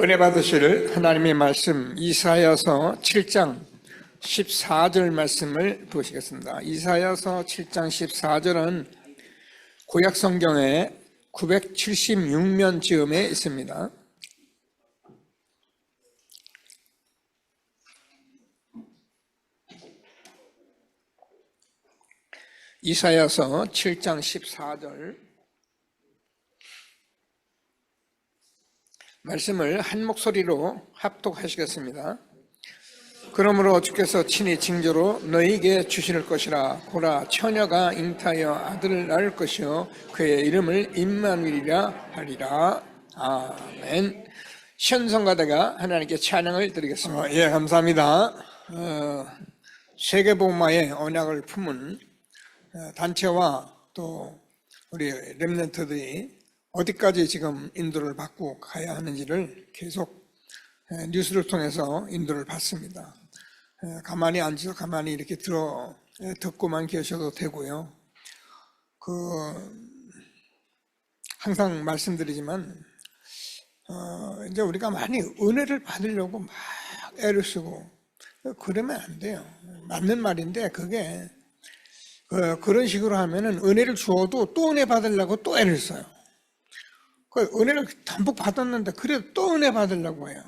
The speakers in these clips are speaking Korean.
은혜 받으실 하나님의 말씀 이사야서 7장 14절 말씀을 보시겠습니다. 이사야서 7장 14절은 구약 성경에 976면 즈음에 있습니다. 이사야서 7장 14절 말씀을 한 목소리로 합독하시겠습니다. 그러므로 주께서 친히 징조로 너희에게 주실 것이라. 보라, 처녀가 잉타하여 아들을 낳을 것이요 그의 이름을 임마누엘이라 하리라. 아멘. 시온성가대가 하나님께 찬양을 드리겠습니다. 예, 감사합니다. 세계복음화의 언약을 품은 단체와 또 우리 렘넌트들이 어디까지 지금 인도를 받고 가야 하는지를 계속 뉴스를 통해서 인도를 받습니다. 가만히 앉아서 가만히 이렇게 듣고만 계셔도 되고요. 항상 말씀드리지만 이제 우리가 많이 은혜를 받으려고 막 애를 쓰고 그러면 안 돼요. 맞는 말인데 그게 그런 식으로 하면은 은혜를 주어도 또 은혜 받으려고 또 애를 써요. 은혜를 담뿍 받았는데 그래도 또 은혜 받으려고 해요.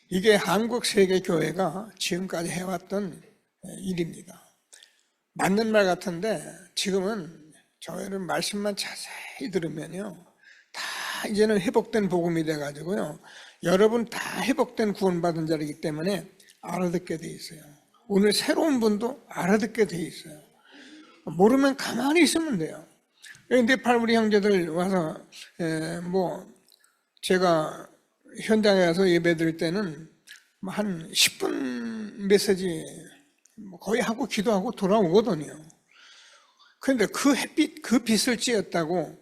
이게 한국 세계교회가 지금까지 해왔던 일입니다. 맞는 말 같은데 지금은 저희는 말씀만 자세히 들으면요, 다 이제는 회복된 복음이 돼가지고요, 여러분 다 회복된 구원받은 자이기 때문에 알아듣게 돼 있어요. 오늘 새로운 분도 알아듣게 돼 있어요. 모르면 가만히 있으면 돼요. 네팔 우리 형제들 와서 제가 현장에 가서 예배 드릴 때는 한 10분 메시지 거의 하고 기도하고 돌아오거든요. 그런데 그 햇빛, 그 빛을 쬐었다고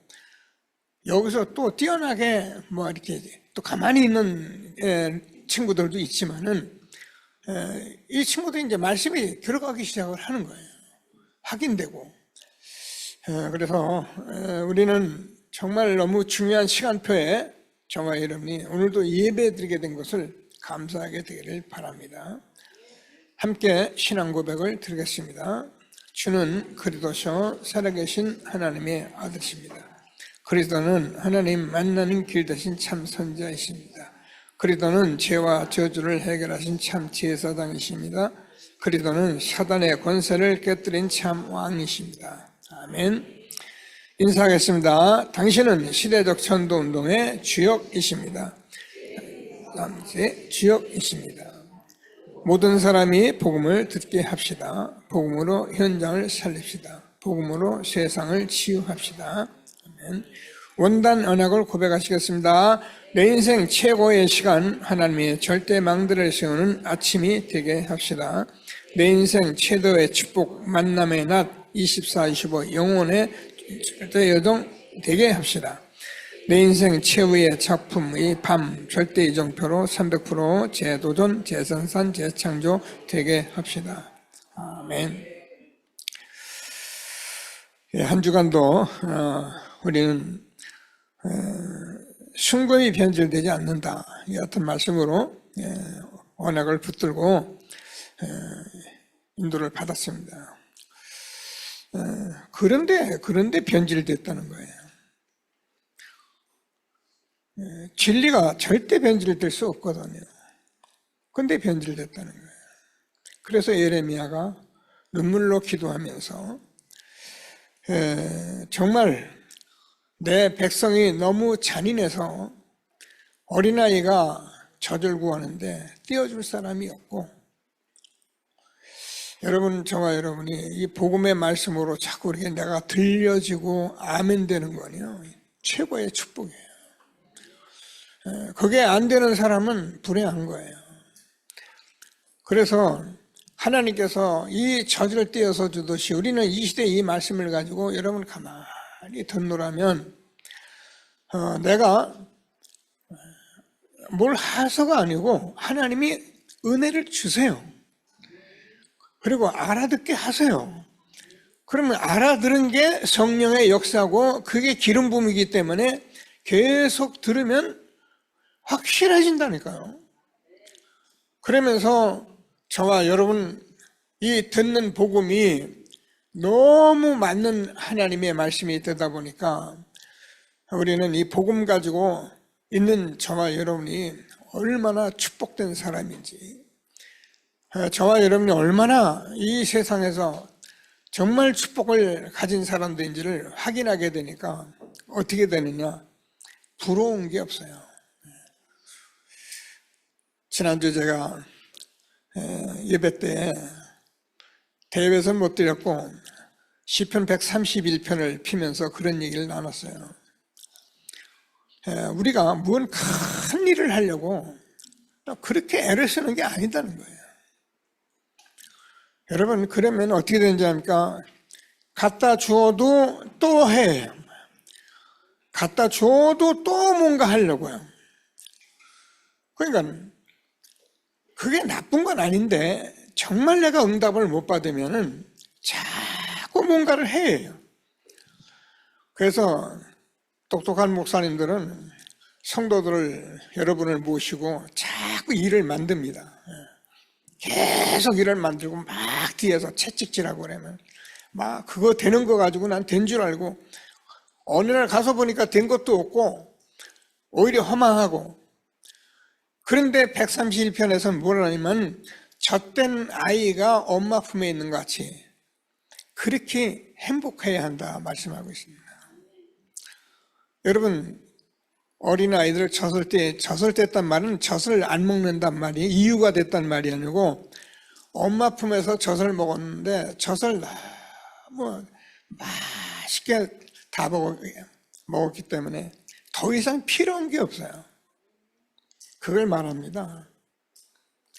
여기서 또 뛰어나게 이렇게 또 가만히 있는 친구들도 있지만은 이 친구들이 이제 말씀이 들어가기 시작을 하는 거예요. 확인되고. 그래서 우리는 정말 너무 중요한 시간표에 저와 여러분이 오늘도 예배 드리게 된 것을 감사하게 되기를 바랍니다. 함께 신앙 고백을 드리겠습니다. 주는 그리스도셔 살아계신 하나님의 아들이십니다. 그리스도는 하나님 만나는 길 대신 참 선지자이십니다. 그리스도는 죄와 저주를 해결하신 참 제사장이십니다. 그리스도는 사단의 권세를 깨뜨린 참 왕이십니다. 아멘. 인사하겠습니다. 당신은 시대적 전도운동의 주역이십니다. 주역이십니다. 모든 사람이 복음을 듣게 합시다. 복음으로 현장을 살립시다. 복음으로 세상을 치유합시다. 아멘. 원단 언약을 고백하시겠습니다. 내 인생 최고의 시간, 하나님의 절대망대를 세우는 아침이 되게 합시다. 내 인생 최고의 축복, 만남의 낮 24-25 영혼의 절대 여정 되게 합시다. 내 인생 최후의 작품의 밤 절대 이정표로 300% 재도전, 재생산, 재창조 되게 합시다. 아멘. 한 주간도 우리는 순금이 변질되지 않는다, 이 같은 말씀으로 언약을 붙들고 인도를 받았습니다. 그런데 변질됐다는 거예요. 진리가 절대 변질될 수 없거든요. 근데 변질됐다는 거예요. 그래서 예레미야가 눈물로 기도하면서 정말 내 백성이 너무 잔인해서 어린아이가 젖을 구하는데 띄워줄 사람이 없고, 여러분, 저와 여러분이 이 복음의 말씀으로 자꾸 이렇게 내가 들려지고 아멘 되는 거는요, 최고의 축복이에요. 그게 안 되는 사람은 불행한 거예요. 그래서 하나님께서 이 젖을 띄어서 주듯이 우리는 이 시대에 이 말씀을 가지고 여러분 가만히 듣노라면 내가 뭘 해서가 아니고 하나님이 은혜를 주세요. 그리고 알아듣게 하세요. 그러면 알아들은 게 성령의 역사고 그게 기름 부음이기 때문에 계속 들으면 확실해진다니까요. 그러면서 저와 여러분 이 듣는 복음이 너무 맞는 하나님의 말씀이 되다 보니까 우리는 이 복음 가지고 있는 저와 여러분이 얼마나 축복된 사람인지, 저와 여러분이 얼마나 이 세상에서 정말 축복을 가진 사람들인지를 확인하게 되니까 어떻게 되느냐? 부러운 게 없어요. 지난주 제가 예배 때 대회에서는 못 드렸고 시편 131편을 피면서 그런 얘기를 나눴어요. 우리가 무슨 큰 일을 하려고 그렇게 애를 쓰는 게 아니다는 거예요. 여러분, 그러면 어떻게 되는지 압니까? 갖다 주어도 또 해. 갖다 줘도 또 뭔가 하려고요. 그러니까 그게 나쁜 건 아닌데 정말 내가 응답을 못 받으면 자꾸 뭔가를 해요. 그래서 똑똑한 목사님들은 성도들을, 여러분을 모시고 자꾸 일을 만듭니다. 계속 일을 만들고 막 뒤에서 채찍질하고 그러면 막 그거 되는 거 가지고 난 된 줄 알고 어느 날 가서 보니까 된 것도 없고 오히려 허망하고. 그런데 131편에서는 뭐라 하냐면 젖된 아이가 엄마 품에 있는 것 같이 그렇게 행복해야 한다 말씀하고 있습니다. 여러분, 어린아이들 젖을 뗐단 말은 젖을 안 먹는단 말이에요. 이유가 됐단 말이 아니고 엄마 품에서 젖을 먹었는데 젖을 너무 맛있게 다 먹었기 때문에 더 이상 필요한 게 없어요. 그걸 말합니다.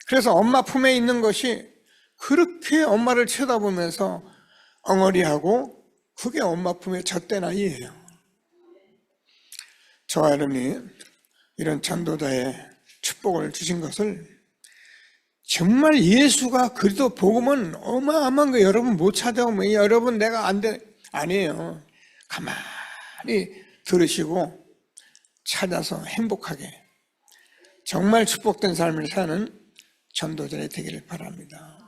그래서 엄마 품에 있는 것이 그렇게 엄마를 쳐다보면서 엉어리하고 그게 엄마 품에 젖된 아이예요. 저와 여러분이 이런 전도자의 축복을 주신 것을 정말 예수가 그래도 복음은 어마어마한 거 여러분 못 찾아오면 여러분 내가 안 돼. 아니에요. 가만히 들으시고 찾아서 행복하게 정말 축복된 삶을 사는 전도자가 되기를 바랍니다.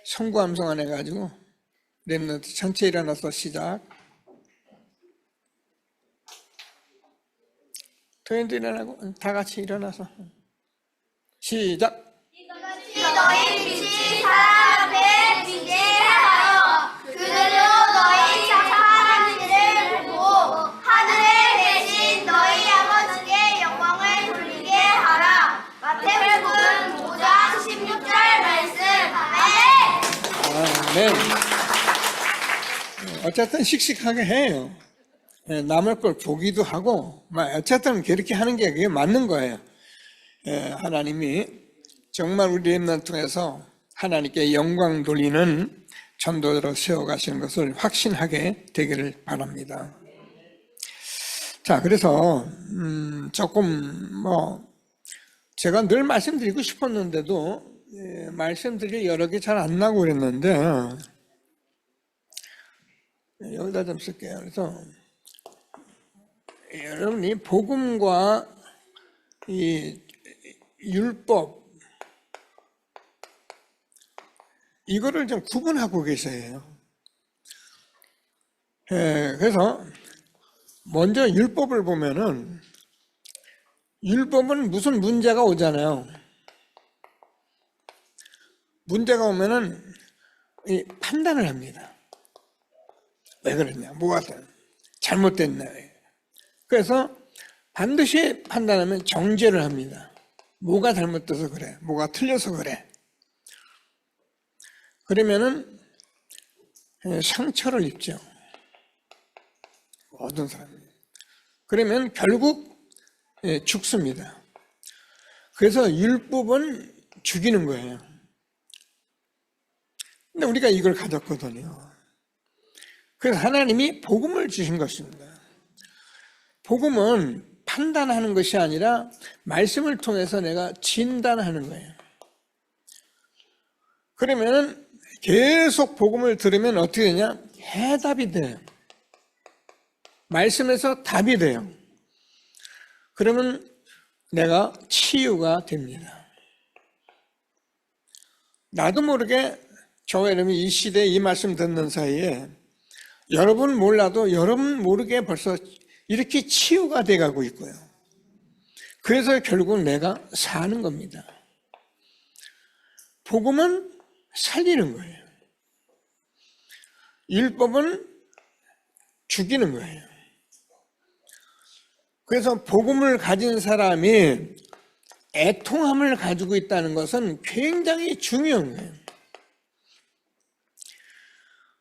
성구함성 안 해가지고 렘넌트 전체 일어나서 시작. 도인도 일어나고 다 같이 일어나서 시작. 이것이 너희 빛이 사람 앞에 비게 하여 그들로 너희 착한 일을 보고 하늘에 계신 너희 아버지께 영광을 돌리게 하라. 마태복음 5장 16절 말씀. 아멘. 어쨌든 씩씩하게 해요. 남의 걸 보기도 하고 어쨌든 그렇게 하는 게 그게 맞는 거예요. 하나님이 정말 우리 렘넌트 통해서 하나님께 영광 돌리는 전도자로 세워가시는 것을 확신하게 되기를 바랍니다. 자, 그래서 조금 제가 늘 말씀드리고 싶었는데도 말씀드릴 여러 개 잘 안 나고 그랬는데 여기다 좀 쓸게요. 그래서 여러분이 복음과 이 율법 이거를 좀 구분하고 계셔야 해요. 그래서 먼저 율법을 보면은 율법은 무슨 문제가 오잖아요. 문제가 오면은 판단을 합니다. 왜 그랬냐, 뭐가 잘못됐냐. 그래서 반드시 판단하면 정죄를 합니다. 뭐가 잘못돼서 그래, 뭐가 틀려서 그래. 그러면은 상처를 입죠. 모든 사람이. 그러면 결국 죽습니다. 그래서 율법은 죽이는 거예요. 근데 우리가 이걸 가졌거든요. 그래서 하나님이 복음을 주신 것입니다. 복음은 판단하는 것이 아니라 말씀을 통해서 내가 진단하는 거예요. 그러면 계속 복음을 들으면 어떻게 되냐? 해답이 돼요. 말씀에서 답이 돼요. 그러면 내가 치유가 됩니다. 나도 모르게 저와 여러분이 이 시대에 이 말씀 듣는 사이에 여러분 몰라도 여러분 모르게 벌써 이렇게 치유가 돼가고 있고요. 그래서 결국 내가 사는 겁니다. 복음은 살리는 거예요. 율법은 죽이는 거예요. 그래서 복음을 가진 사람이 애통함을 가지고 있다는 것은 굉장히 중요한 거예요.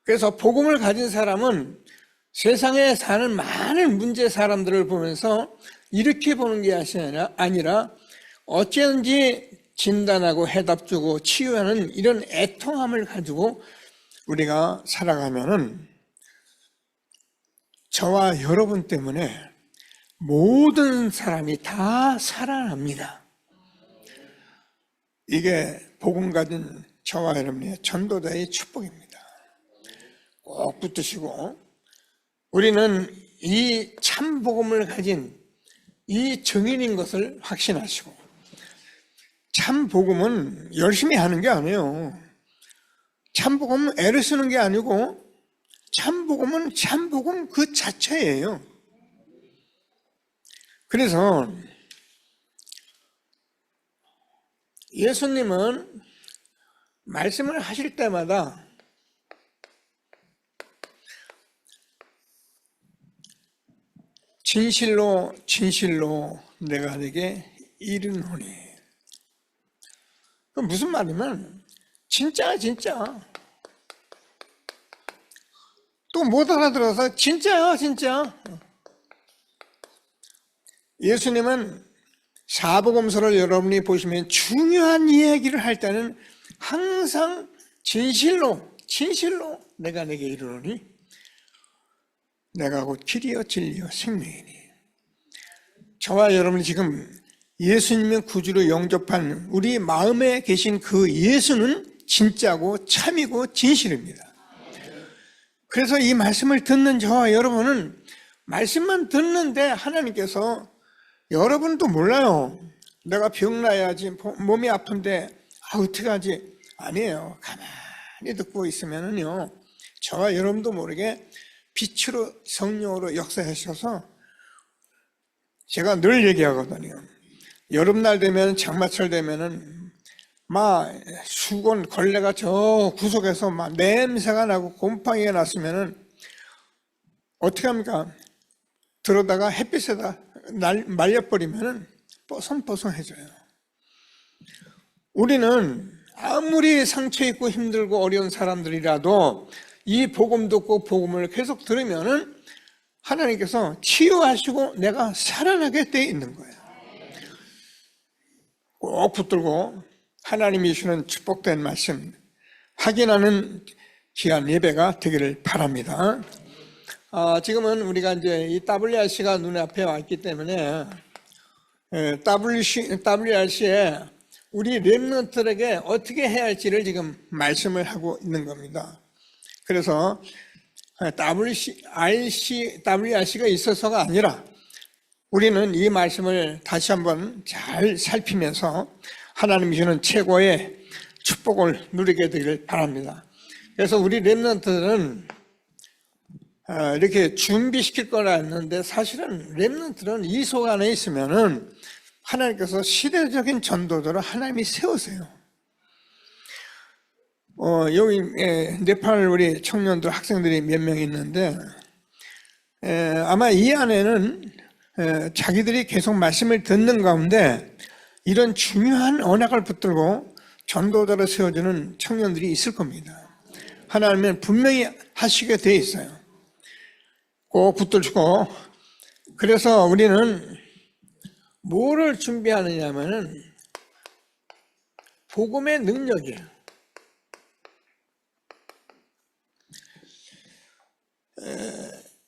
그래서 복음을 가진 사람은 세상에 사는 많은 문제 사람들을 보면서 이렇게 보는 게 아니라 어찌든지 진단하고 해답 주고 치유하는 이런 애통함을 가지고 우리가 살아가면은 저와 여러분 때문에 모든 사람이 다 살아납니다. 이게 복음 가진 저와 여러분의 전도자의 축복입니다. 꼭 붙드시고 우리는 이 참 복음을 가진 이 증인인 것을 확신하시고 참 복음은 열심히 하는 게 아니에요. 참 복음은 애를 쓰는 게 아니고 참 복음은 참 복음 그 자체예요. 그래서 예수님은 말씀을 하실 때마다 진실로 진실로 내가 네게 이르노니. 그 무슨 말이면 진짜 또 못 알아들어서 진짜야 진짜. 예수님은 사복음서를 여러분이 보시면 중요한 이야기를 할 때는 항상 진실로 내가 네게 이르노니 내가 곧 길이요 진리요 생명이니. 저와 여러분이 지금 예수님의 구주로 영접한 우리 마음에 계신 그 예수는 진짜고 참이고 진실입니다. 그래서 이 말씀을 듣는 저와 여러분은 말씀만 듣는데 하나님께서 여러분도 몰라요. 내가 병나야지 몸이 아픈데 어떡하지? 아니에요. 가만히 듣고 있으면은요 저와 여러분도 모르게 빛으로 성령으로 역사하셔서 제가 늘 얘기하거든요. 여름날 되면 장마철 되면은 막 수건 걸레가 저 구석에서 막 냄새가 나고 곰팡이가 났으면은 어떻게 합니까? 들어다가 햇빛에다 말려버리면은 뽀송뽀송해져요. 우리는 아무리 상처 있고 힘들고 어려운 사람들이라도 이 복음 듣고 복음을 계속 들으면은 하나님께서 치유하시고 내가 살아나게 돼 있는 거예요. 꼭 붙들고 하나님이 주시는 축복된 말씀 확인하는 귀한 예배가 되기를 바랍니다. 지금은 우리가 이제 이 WRC가 눈앞에 왔기 때문에 WRC에 우리 렘넌트들에게 어떻게 해야 할지를 지금 말씀을 하고 있는 겁니다. 그래서 WRC가 있어서가 아니라 우리는 이 말씀을 다시 한번 잘 살피면서 하나님이 주는 최고의 축복을 누리게 되기를 바랍니다. 그래서 우리 렘넌트들은 이렇게 준비시킬 거라 했는데 사실은 렘넌트는 이 속 안에 있으면은 하나님께서 시대적인 전도자로 하나님이 세우세요. 여기 네팔 우리 청년들 학생들이 몇 명 있는데 아마 이 안에는 자기들이 계속 말씀을 듣는 가운데 이런 중요한 언약을 붙들고 전도자로 세워주는 청년들이 있을 겁니다. 하나님은 분명히 하시게 돼 있어요. 꼭 붙들고. 그래서 우리는 뭐를 준비하느냐 하면은 복음의 능력이에요.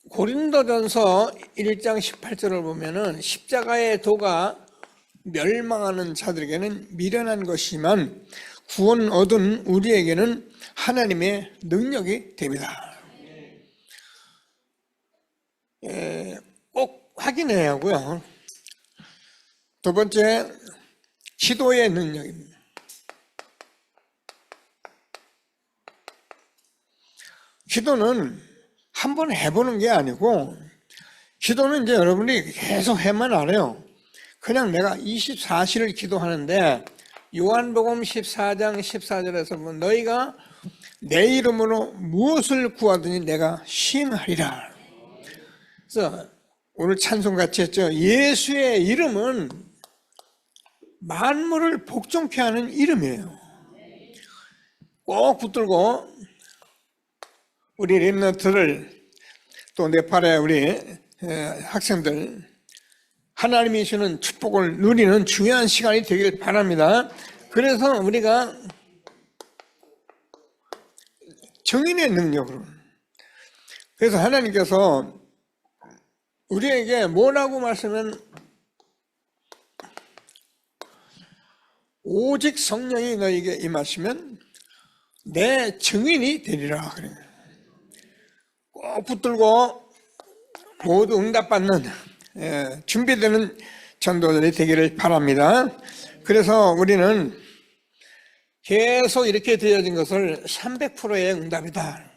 고린도전서 1장 18절을 보면은 십자가의 도가 멸망하는 자들에게는 미련한 것이지만 구원 얻은 우리에게는 하나님의 능력이 됩니다. 꼭 확인해야 하고요. 두 번째, 기도의 능력입니다. 기도는 한번 해보는 게 아니고, 기도는 이제 여러분이 계속 해만 알아요. 그냥 내가 24시를 기도하는데, 요한복음 14장 14절에서 보면 너희가 내 이름으로 무엇을 구하더니 내가 시행하리라. 그래서 오늘 찬송 같이 했죠. 예수의 이름은 만물을 복종케 하는 이름이에요. 꼭 붙들고 우리 렘넌트를 또 네팔의 우리 학생들 하나님이 주는 축복을 누리는 중요한 시간이 되길 바랍니다. 그래서 우리가 정인의 능력으로, 그래서 하나님께서 우리에게 뭐라고 말씀하면 오직 성령이 너에게 임하시면 내 증인이 되리라. 그래요. 꼭 붙들고 모두 응답받는 준비되는 전도들이 되기를 바랍니다. 그래서 우리는 계속 이렇게 되어진 것을 300%의 응답이다.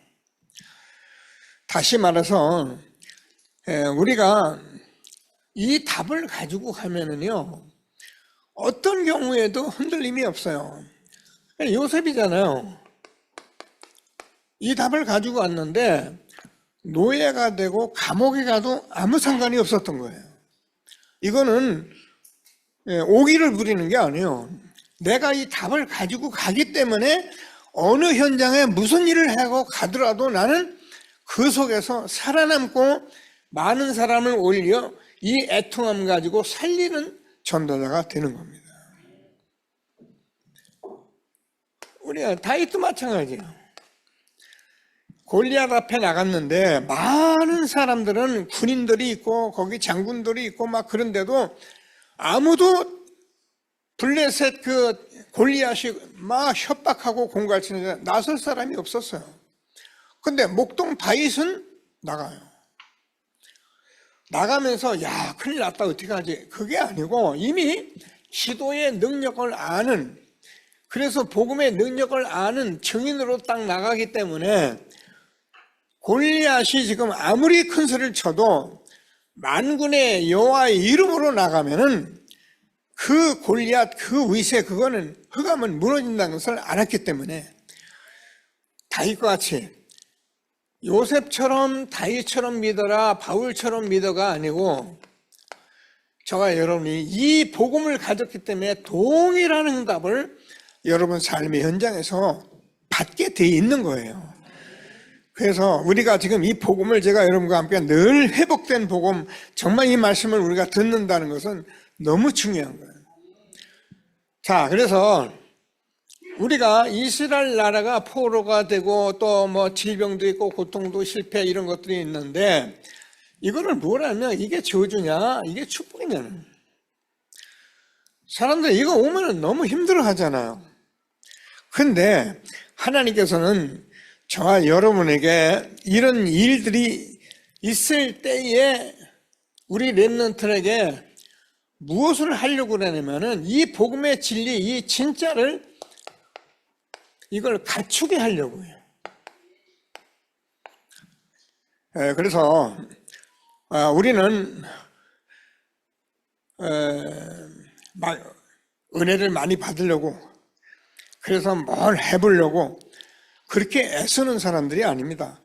다시 말해서 우리가 이 답을 가지고 가면은요, 어떤 경우에도 흔들림이 없어요. 요셉이잖아요. 이 답을 가지고 왔는데 노예가 되고 감옥에 가도 아무 상관이 없었던 거예요. 이거는 오기를 부리는 게 아니에요. 내가 이 답을 가지고 가기 때문에 어느 현장에 무슨 일을 하고 가더라도 나는 그 속에서 살아남고 많은 사람을 올려 이 애통함 가지고 살리는 전도자가 되는 겁니다. 우리가 다윗도 마찬가지예요. 골리앗 앞에 나갔는데 많은 사람들은 군인들이 있고 거기 장군들이 있고 막 그런데도 아무도 블레셋 그 골리앗이 막 협박하고 공갈치는데 나설 사람이 없었어요. 근데 목동 다윗은 나가요. 나가면서 야 큰일 났다 어떻게 하지? 그게 아니고 이미 기도의 능력을 아는, 그래서 복음의 능력을 아는 증인으로 딱 나가기 때문에 골리앗이 지금 아무리 큰 소리를 쳐도 만군의 여호와의 이름으로 나가면은 그 골리앗 그 위세 그거는 흑암은 무너진다는 것을 알았기 때문에 다윗과 같이 요셉처럼 다윗처럼 믿어라 바울처럼 믿어가 아니고 저와 여러분이 이 복음을 가졌기 때문에 동일한 응답을 여러분 삶의 현장에서 받게 돼 있는 거예요. 그래서 우리가 지금 이 복음을 제가 여러분과 함께 늘 회복된 복음, 정말 이 말씀을 우리가 듣는다는 것은 너무 중요한 거예요. 자, 그래서 우리가 이스라엘 나라가 포로가 되고 또 뭐 질병도 있고 고통도 실패 이런 것들이 있는데 이거를 뭐라면 이게 저주냐 이게 축복이냐. 사람들 이거 오면 너무 힘들어 하잖아요. 근데 하나님께서는 저와 여러분에게 이런 일들이 있을 때에 우리 렘넌트에게 무엇을 하려고 그러냐면은 이 복음의 진리, 이 진짜를 이걸 갖추게 하려고 해요. 그래서 우리는 은혜를 많이 받으려고, 그래서 뭘 해보려고 그렇게 애쓰는 사람들이 아닙니다.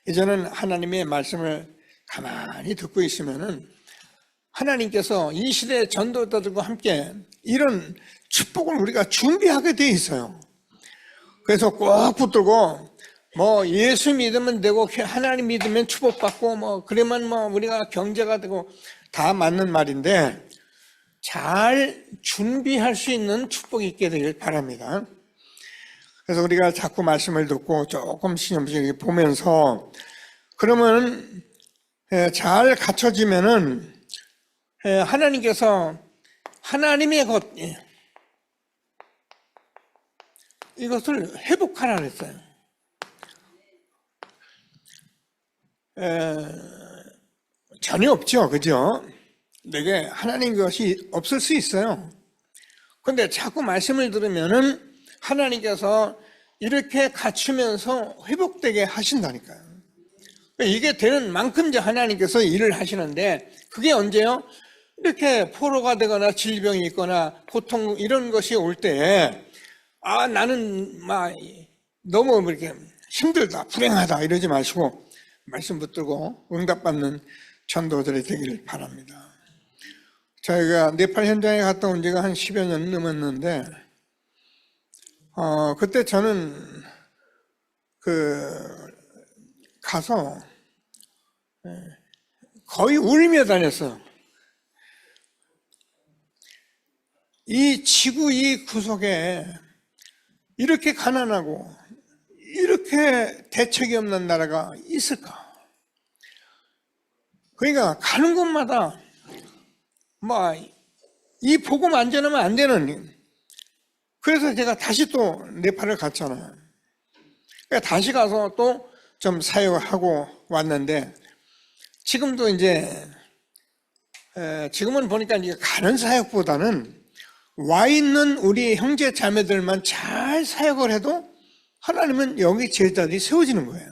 이제는 하나님의 말씀을 가만히 듣고 있으면은 하나님께서 이 시대 전도자들과 함께 이런 축복을 우리가 준비하게 돼 있어요. 그래서 꼭 붙들고 뭐 예수 믿으면 되고 하나님 믿으면 축복받고 뭐 그러면 뭐 우리가 경제가 되고 다 맞는 말인데 잘 준비할 수 있는 축복이 있게 되길 바랍니다. 그래서 우리가 자꾸 말씀을 듣고 조금씩 보면서 그러면 잘 갖춰지면은 하나님께서 하나님의 것 이것을 회복하라 그랬어요. 전혀 없죠, 그죠? 내게 하나님 것이 없을 수 있어요. 근데 자꾸 말씀을 들으면은 하나님께서 이렇게 갖추면서 회복되게 하신다니까요. 이게 되는 만큼 이제 하나님께서 일을 하시는데, 그게 언제요? 이렇게 포로가 되거나 질병이 있거나 고통 이런 것이 올 때, 나는 막 너무 이렇게 힘들다, 불행하다 이러지 마시고 말씀 붙들고 응답받는 전도들이 되기를 바랍니다. 저희가 네팔 현장에 갔다 온 지가 한 10여 년 넘었는데, 그때 저는 가서 거의 울며 다녔어요. 이 지구 이 구석에 이렇게 가난하고 이렇게 대책이 없는 나라가 있을까? 그러니까 가는 곳마다 이 복음 안 전하면 안 되는, 그래서 제가 다시 또 네팔을 갔잖아요. 그러니까 다시 가서 또 좀 사역을 하고 왔는데, 지금도 이제 지금은 보니까 이제 가는 사역보다는 와 있는 우리 형제 자매들만 잘 사역을 해도 하나님은 여기 제자들이 세워지는 거예요.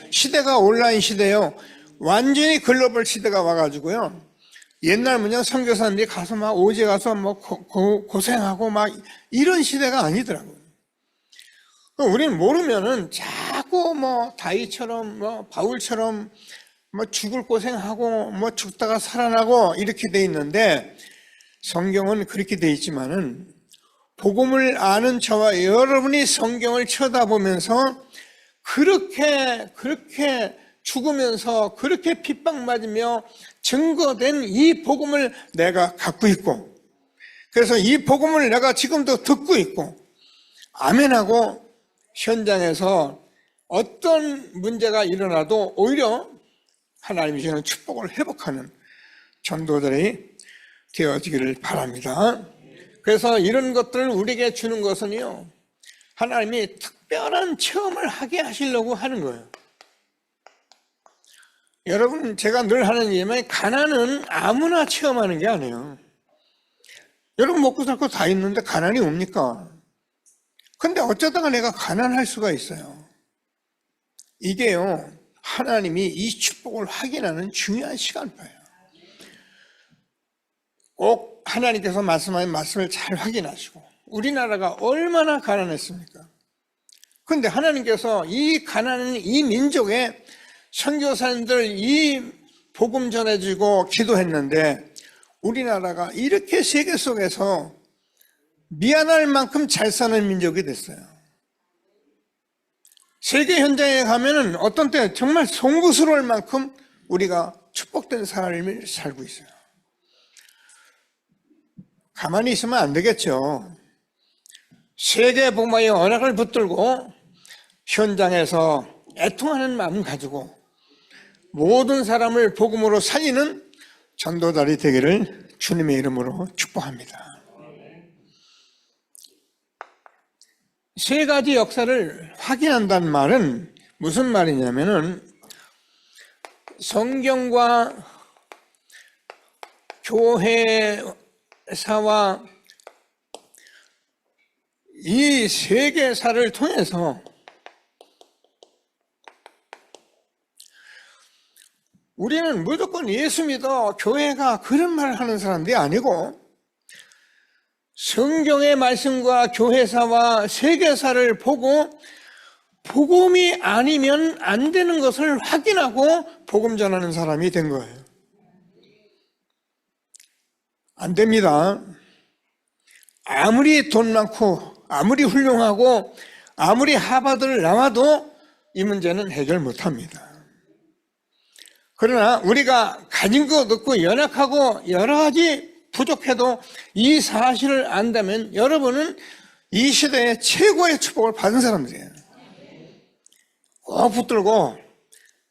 시대가 온라인 시대요. 완전히 글로벌 시대가 와가지고요. 옛날은요, 선교사님들이 가서 막 오제 가서 뭐 고생하고 막 이런 시대가 아니더라고요. 우리는 모르면은 자꾸 뭐 다윗처럼 뭐 바울처럼 뭐 죽을 고생하고 뭐 죽다가 살아나고 이렇게 돼 있는데, 성경은 그렇게 돼 있지만은 복음을 아는 저와 여러분이 성경을 쳐다보면서 그렇게 죽으면서 그렇게 핍박맞으며 증거된 이 복음을 내가 갖고 있고, 그래서 이 복음을 내가 지금도 듣고 있고 아멘하고, 현장에서 어떤 문제가 일어나도 오히려 하나님이 주는 축복을 회복하는 전도들이 되어지기를 바랍니다. 그래서 이런 것들을 우리에게 주는 것은요, 하나님이 특별한 체험을 하게 하시려고 하는 거예요. 여러분, 제가 늘 하는 얘기면 가난은 아무나 체험하는 게 아니에요. 여러분 먹고 살고 다 있는데 가난이 옵니까? 근데 어쩌다가 내가 가난할 수가 있어요. 이게요, 하나님이 이 축복을 확인하는 중요한 시간표예요. 꼭 하나님께서 말씀하신 말씀을 잘 확인하시고, 우리나라가 얼마나 가난했습니까? 그런데 하나님께서 이 가난한 이 민족에 선교사님들 이 복음 전해주고 기도했는데, 우리나라가 이렇게 세계 속에서 미안할 만큼 잘 사는 민족이 됐어요. 세계 현장에 가면은 어떤 때 정말 송구스러울 만큼 우리가 축복된 삶을 살고 있어요. 가만히 있으면 안 되겠죠. 세계 복음의 언약을 붙들고 현장에서 애통하는 마음 가지고 모든 사람을 복음으로 살리는 전도자들이 되기를 주님의 이름으로 축복합니다. 세 가지 역사를 확인한다는 말은 무슨 말이냐면은, 성경과 교회사와 이 세계사를 통해서 우리는 무조건 예수 믿어 교회가 그런 말을 하는 사람들이 아니고, 성경의 말씀과 교회사와 세계사를 보고 복음이 아니면 안 되는 것을 확인하고 복음 전하는 사람이 된 거예요. 안 됩니다. 아무리 돈 많고 아무리 훌륭하고 아무리 하버드를 나와도 이 문제는 해결 못합니다. 그러나 우리가 가진 것 없고 연약하고 여러 가지 부족해도 이 사실을 안다면 여러분은 이 시대의 최고의 축복을 받은 사람들이에요. 꼭 붙들고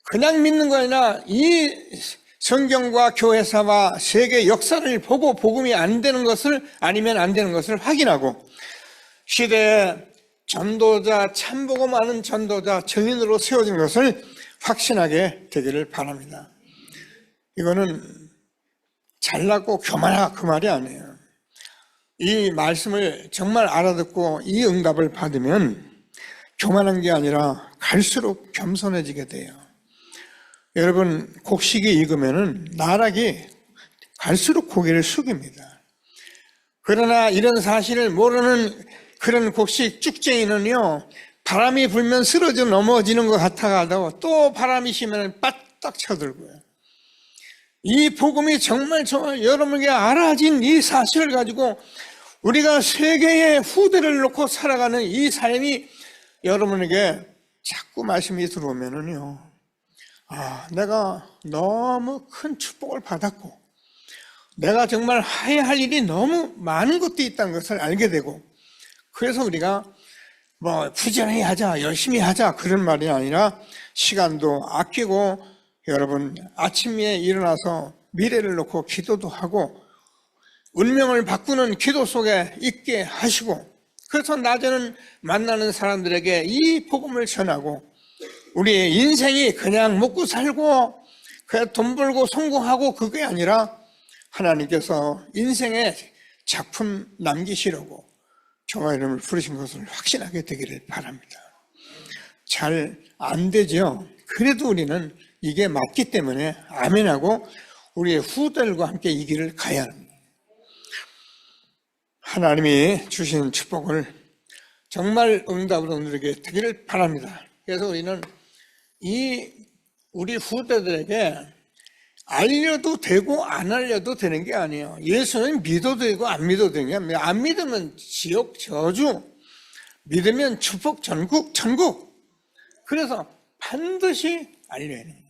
그냥 믿는 거 아니라 이 성경과 교회사와 세계 역사를 보고 복음이 안 되는 것을, 아니면 안 되는 것을 확인하고 시대의 전도자, 참복음 아는 전도자, 증인으로 세워진 것을 확신하게 되기를 바랍니다. 이거는 잘나고 교만하라 그 말이 아니에요. 이 말씀을 정말 알아듣고 이 응답을 받으면 교만한 게 아니라 갈수록 겸손해지게 돼요. 여러분, 곡식이 익으면은 나락이 갈수록 고개를 숙입니다. 그러나 이런 사실을 모르는 그런 곡식 쭉쟁이는요, 바람이 불면 쓰러져 넘어지는 것 같아가지고 또 바람이 심으면 빠딱 쳐들고요. 이 복음이 정말 여러분에게 알아진 이 사실을 가지고 우리가 세계의 후대를 놓고 살아가는 이 삶이 여러분에게 자꾸 말씀이 들어오면은요, 내가 너무 큰 축복을 받았고 내가 정말 해야 할 일이 너무 많은 것도 있다는 것을 알게 되고, 그래서 우리가 부지런히 하자, 열심히 하자 그런 말이 아니라 시간도 아끼고 여러분 아침에 일어나서 미래를 놓고 기도도 하고 운명을 바꾸는 기도 속에 있게 하시고, 그래서 낮에는 만나는 사람들에게 이 복음을 전하고, 우리의 인생이 그냥 먹고 살고 그냥 돈 벌고 성공하고 그게 아니라 하나님께서 인생의 작품 남기시려고 저와 이름을 부르신 것을 확신하게 되기를 바랍니다. 잘 안 되죠. 그래도 우리는 이게 맞기 때문에 아멘하고 우리의 후대들과 함께 이 길을 가야 합니다. 하나님이 주신 축복을 정말 응답으로 누리게 되기를 바랍니다. 그래서 우리는 우리 후대들에게 알려도 되고 안 알려도 되는 게 아니에요. 예수는 믿어도 되고 안 믿어도 되는 게, 안 믿으면 지옥 저주, 믿으면 축복 전국 천국. 그래서 반드시 알려야 합니다.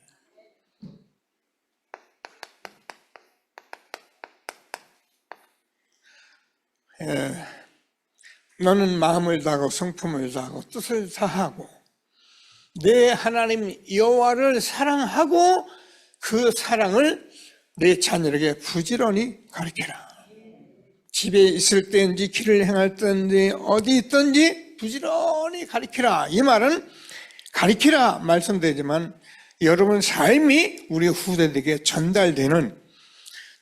너는 마음을 다하고 성품을 다하고 뜻을 다하고 내 하나님 여호와를 사랑하고 그 사랑을 내 자녀에게 부지런히 가르쳐라. 집에 있을 때인지 길을 행할 때인지 어디 있든지 부지런히 가르쳐라. 이 말은 가르치라 말씀되지만 여러분 삶이 우리 후대들에게 전달되는,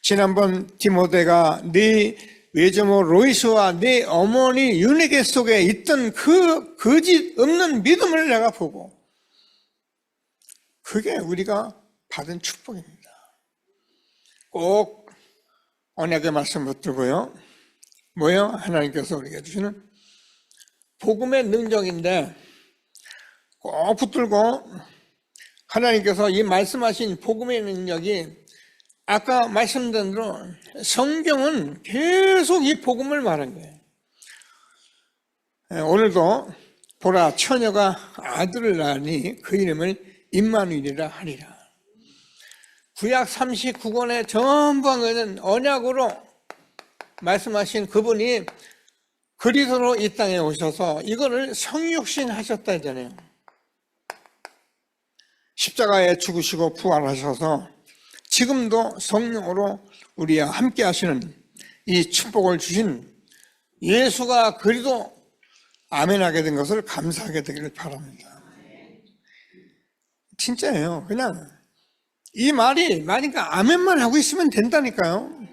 지난번 디모데가 네 외조모 로이스와 네 어머니 유니게 속에 있던 그 거짓 없는 믿음을 내가 보고, 그게 우리가 받은 축복입니다. 꼭 언약의 말씀 붙들고요. 뭐요? 하나님께서 우리에게 주시는 복음의 능력인데 꼭 붙들고, 하나님께서 이 말씀하신 복음의 능력이 아까 말씀드린 대로 성경은 계속 이 복음을 말한 거예요. 오늘도 보라 처녀가 아들을 낳으니 그 이름을 임마누엘이라 하리라. 구약 39권의 전부 한 것은 언약으로 말씀하신 그분이 그리스도로 이 땅에 오셔서 이거를 성육신 하셨다 했잖아요. 십자가에 죽으시고 부활하셔서 지금도 성령으로 우리와 함께 하시는 이 축복을 주신 예수가 그리도 아멘하게 된 것을 감사하게 되기를 바랍니다. 진짜예요. 그냥 이 말이 많으니까 아멘만 하고 있으면 된다니까요.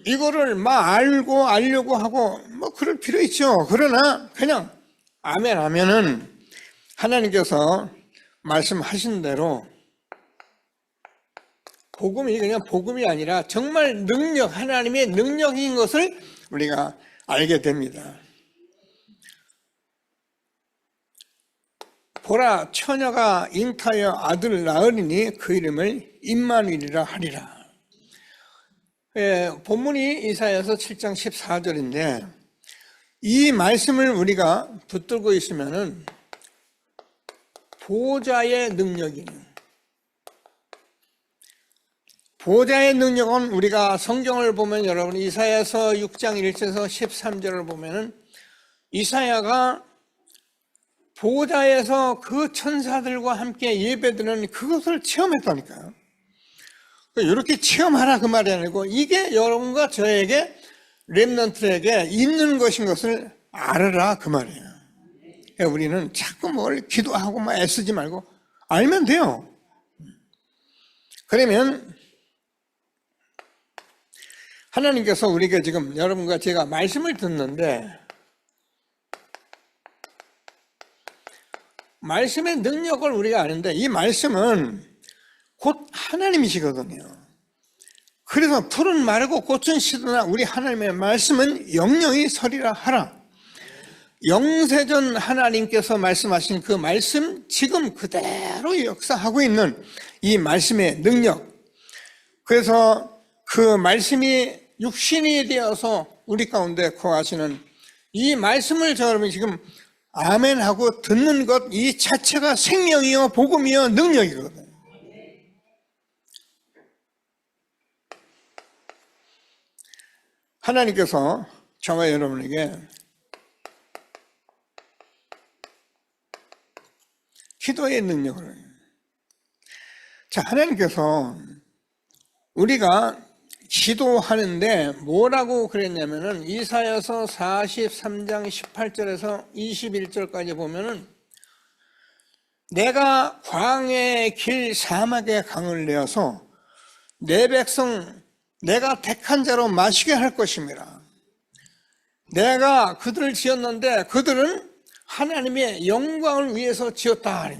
이거를 막 알고 알려고 하고 그럴 필요 있죠. 그러나 그냥 아멘 하면은 하나님께서 말씀하신 대로 복음이 그냥 복음이 아니라 정말 능력, 하나님의 능력인 것을 우리가 알게 됩니다. 보라 처녀가 잉타하여 아들을 낳으리니 그 이름을 임마누엘이라 하리라. 본문이 이사야서 7장 14절인데 이 말씀을 우리가 붙들고 있으면은 보호자의 능력은 우리가 성경을 보면 여러분 이사야서 6장 1절에서 13절을 보면은 이사야가 보호자에서 그 천사들과 함께 예배드리는 그것을 체험했다니까요. 이렇게 체험하라 그 말이 아니고 이게 여러분과 저에게 렘넌트에게 있는 것인 것을 알아라 그 말이에요. 우리는 자꾸 뭘 기도하고 막 애쓰지 말고 알면 돼요. 그러면 하나님께서 우리에게 지금 여러분과 제가 말씀을 듣는데 말씀의 능력을 우리가 아는데 이 말씀은 곧 하나님이시거든요. 그래서 풀은 마르고 꽃은 시드나 우리 하나님의 말씀은 영영이 서리라 하라. 영세전 하나님께서 말씀하신 그 말씀 지금 그대로 역사하고 있는 이 말씀의 능력, 그래서 그 말씀이 육신이 되어서 우리 가운데 거하시는 이 말씀을 여러분이 지금 아멘하고 듣는 것 이 자체가 생명이요 복음이요 능력이거든요. 하나님께서 저와 여러분에게 기도의 능력을, 자, 하나님께서 우리가 기도하는데 뭐라고 그랬냐면은 이사야서 43장 18절에서 21절까지 보면은 내가 광야의 길 사막의 강을 내어서 내 백성 내가 택한 자로 마시게 할 것입니다. 내가 그들을 지었는데 그들은 하나님의 영광을 위해서 지었다.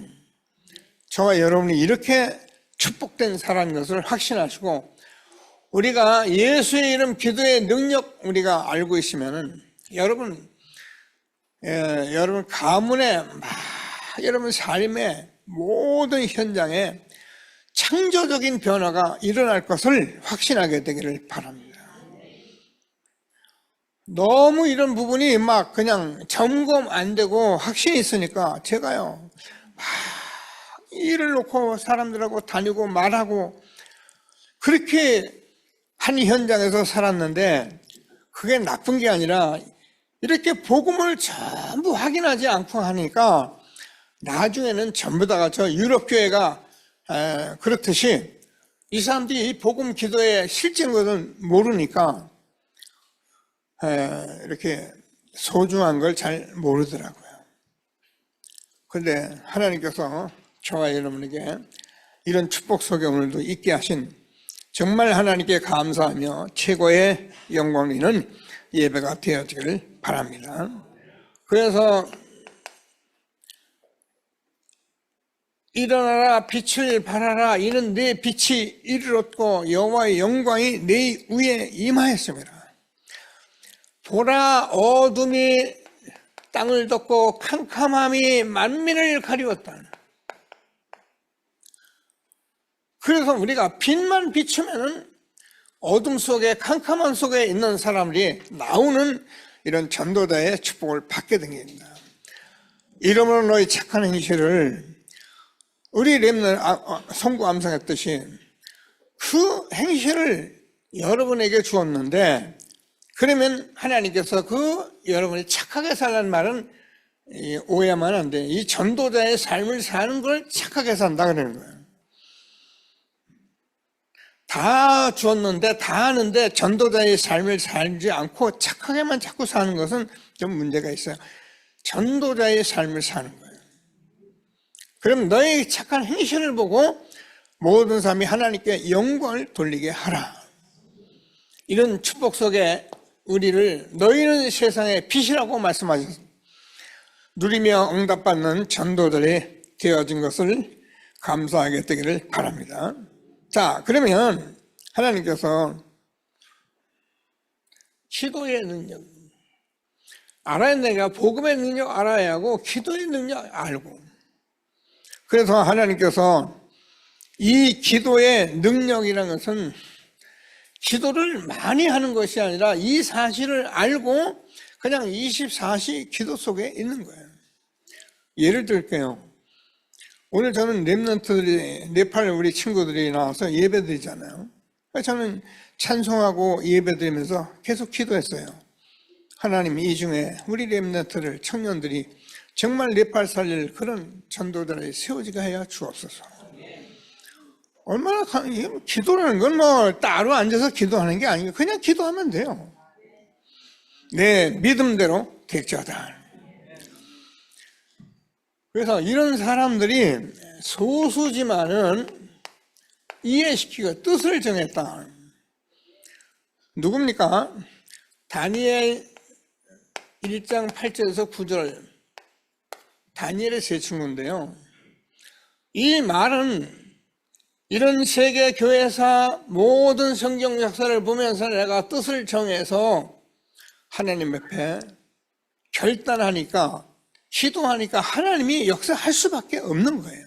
저와 여러분이 이렇게 축복된 사람인 것을 확신하시고 우리가 예수의 이름 기도의 능력 우리가 알고 있으면은 여러분 가문의 여러분 삶의 모든 현장에 창조적인 변화가 일어날 것을 확신하게 되기를 바랍니다. 너무 이런 부분이 막 그냥 점검 안 되고 확신이 있으니까 제가요 일을 놓고 사람들하고 다니고 말하고 그렇게 한 현장에서 살았는데 그게 나쁜 게 아니라 이렇게 복음을 전부 확인하지 않고 하니까 나중에는 전부 다가 저 유럽 교회가 그렇듯이 이 사람들이 이 복음 기도의 실제인 것은 모르니까 이렇게 소중한 걸 잘 모르더라고요. 그런데 하나님께서 저와 여러분에게 이런 축복 속에 오늘도 있게 하신 정말 하나님께 감사하며 최고의 영광을 있는 예배가 되어지기를 바랍니다. 그래서 일어나라 빛을 발하라 이는 내 빛이 이르렀고 여호와의 영광이 내 위에 임하였습니다. 보라 어둠이 땅을 덮고 캄캄함이 만민을 가리웠다. 그래서 우리가 빛만 비추면은 어둠 속에 캄캄함 속에 있는 사람들이 나오는 이런 전도자의 축복을 받게 됩니다. 이러므로 너희 착한 행실을 우리 렘넌트 선구 암송했듯이 그 행실을 여러분에게 주었는데 그러면 하나님께서 그 여러분이 착하게 살라는 말은 오해하면 안 돼. 이 전도자의 삶을 사는 걸 착하게 산다 그러는 거예요. 다 주었는데 다 하는데 전도자의 삶을 살지 않고 착하게만 자꾸 사는 것은 좀 문제가 있어요. 전도자의 삶을 사는 거예요. 그럼 너의 착한 행실을 보고 모든 사람이 하나님께 영광을 돌리게 하라. 이런 축복 속에 우리를 너희는 세상의 빛이라고 말씀하셨습니다. 누리며 응답받는 전도들이 되어진 것을 감사하게 되기를 바랍니다. 자, 그러면 하나님께서 기도의 능력 알아야 되니까 복음의 능력 알아야 하고 기도의 능력 알고, 그래서 하나님께서 이 기도의 능력이라는 것은 기도를 많이 하는 것이 아니라 이 사실을 알고 그냥 24시 기도 속에 있는 거예요. 예를 들게요. 오늘 저는 렘넌트들이 네팔 우리 친구들이 나와서 예배드리잖아요. 저는 찬송하고 예배드리면서 계속 기도했어요. 하나님, 이 중에 우리 렘넌트를 청년들이 정말 네팔 살릴 그런 전도자를 세우지게 하여 주옵소서. 얼마나 기도라는 건 뭐 따로 앉아서 기도하는 게 아니고 그냥 기도하면 돼요. 내 믿음대로 될지어다. 그래서 이런 사람들이 소수지만은 이해시키고 뜻을 정했다. 누굽니까? 다니엘 1장 8절에서 9절, 다니엘의 세 친구인데요. 이 말은 이런 세계 교회사 모든 성경 역사를 보면서 내가 뜻을 정해서 하나님 앞에 결단하니까, 기도하니까 하나님이 역사할 수밖에 없는 거예요.